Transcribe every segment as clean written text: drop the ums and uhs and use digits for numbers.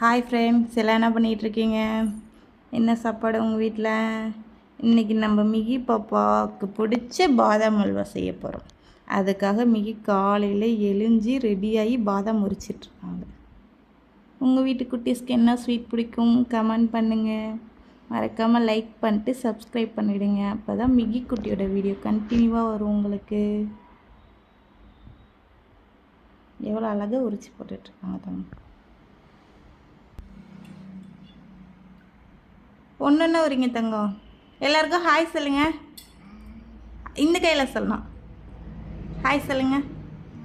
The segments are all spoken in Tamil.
ஹாய் ஃப்ரெண்ட்ஸ், எல்லாம் என்ன பண்ணிகிட்ருக்கீங்க? என்ன சாப்பாடு உங்கள் வீட்டில்? இன்றைக்கி நம்ம மிகி பாப்பாவுக்கு பிடிச்ச பாதாம் அல்வா செய்ய போகிறோம். அதுக்காக மிகி காலையில் எழுஞ்சி ரெடியாகி பாதாம் உரிச்சிட்ருக்காங்க. உங்கள் வீட்டு குட்டீஸ்க்கு என்ன ஸ்வீட் பிடிக்கும் கமெண்ட் பண்ணுங்கள். மறக்காமல் லைக் பண்ணிட்டு சப்ஸ்கிரைப் பண்ணிவிடுங்க. அப்போ தான் மிகி குட்டியோட வீடியோ கண்டினியூவாக வரும் உங்களுக்கு. எவ்வளோ அழகாக உரிச்சு போட்டுட்ருக்காங்க தம்பி. ஒன்று வரீங்க தங்கம். எல்லாருக்கும் ஹாய் சொல்லுங்கள். இந்த கையில் சொல்லணும். ஹாய் சொல்லுங்கள்.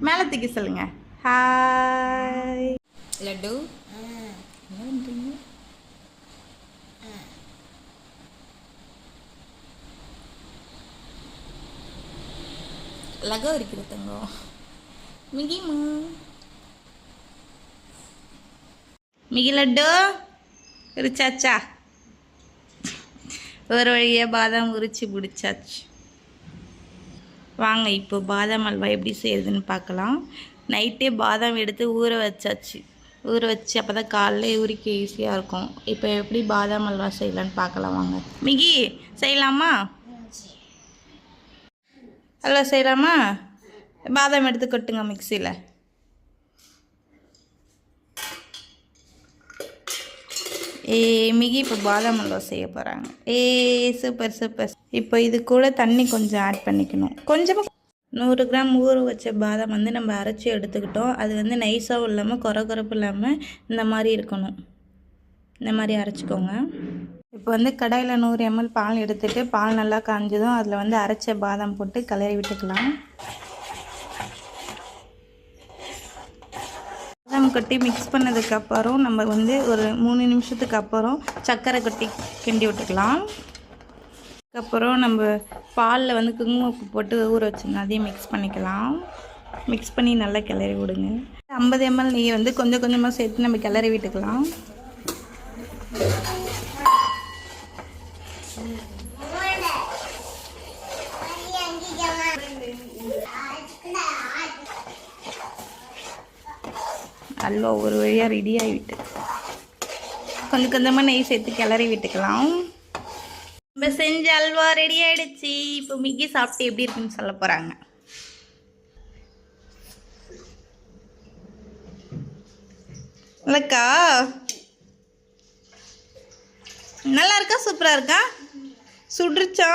மேலே தூக்கி சொல்லுங்கள். ஹாய் லட்டு. என்ன பண்ணுறீங்க? அழகாக இருக்கிற தங்கம். மிகிமா மிகி லட்டு உரிச்சாச்சா? ஒரு வழியாக பாதாம் உரிச்சு பிடிச்சாச்சு. வாங்க இப்போ பாதாம் அல்வா எப்படி செய்யுதுன்னு பார்க்கலாம். நைட்டே பாதாம் எடுத்து ஊற வச்சாச்சு. ஊற வச்சு அப்போ தான் காலையில் உரிக்க ஈஸியாக இருக்கும். இப்போ எப்படி பாதாம் அல்வா செய்யலான்னு பார்க்கலாம் வாங்க. மிகி செய்யலாமா? அல்வா செய்யலாமா? பாதாம் எடுத்து கொட்டுங்க மிக்சியில். மிகி இப்போ பாதாம் அல்வா செய்ய போகிறாங்க. Super super. இப்போ இது கூட தண்ணி கொஞ்சம் ஆட் பண்ணிக்கணும். கொஞ்சமாக 100 கிராம் ஊற வச்ச பாதாம் நம்ம அரைச்சி எடுத்துக்கிட்டோம். அது நைஸாகவும் இல்லாமல் கொரகொரப்பு இல்லாமல் இந்த மாதிரி இருக்கணும். இந்த மாதிரி அரைச்சிக்கோங்க. இப்போ கடாயில் 100 ml பால் எடுத்துகிட்டு பால் நல்லா காஞ்சதும் அதில் அரைச்ச பாதாம் போட்டு கிளறி விட்டுக்கலாம். பாதாம் கொட்டி மிக்ஸ் பண்ணதுக்கப்புறம் நம்ம ஒரு 3 நிமிஷத்துக்கு அப்புறம் சர்க்கரை கொட்டி கிண்டி விட்டுக்கலாம். அதுக்கப்புறம் நம்ம பாலில் குங்குமப்பூ போட்டு ஊற வச்சுருந்தோம், அதையும் மிக்ஸ் பண்ணிக்கலாம். மிக்ஸ் பண்ணி நல்லா கிளறி விடுங்க. 50 ml நெய் கொஞ்சம் கொஞ்சமாக சேர்த்து நம்ம கிளறி விட்டுக்கலாம். அல்வா ஒரு வழியாக ரெடி ஆகிவிட்டு கொஞ்சம் கொஞ்சமாக நெய் சேர்த்து கிளறி விட்டுக்கலாம். நம்ம செஞ்ச அல்வா ரெடி ஆகிடுச்சு. இப்போ மிகி சாப்பிட்டு எப்படி இருக்குன்னு சொல்ல போகிறாங்க. இல்லைக்கா நல்லா இருக்கா? சூப்பராக இருக்கா? சுடுச்சா?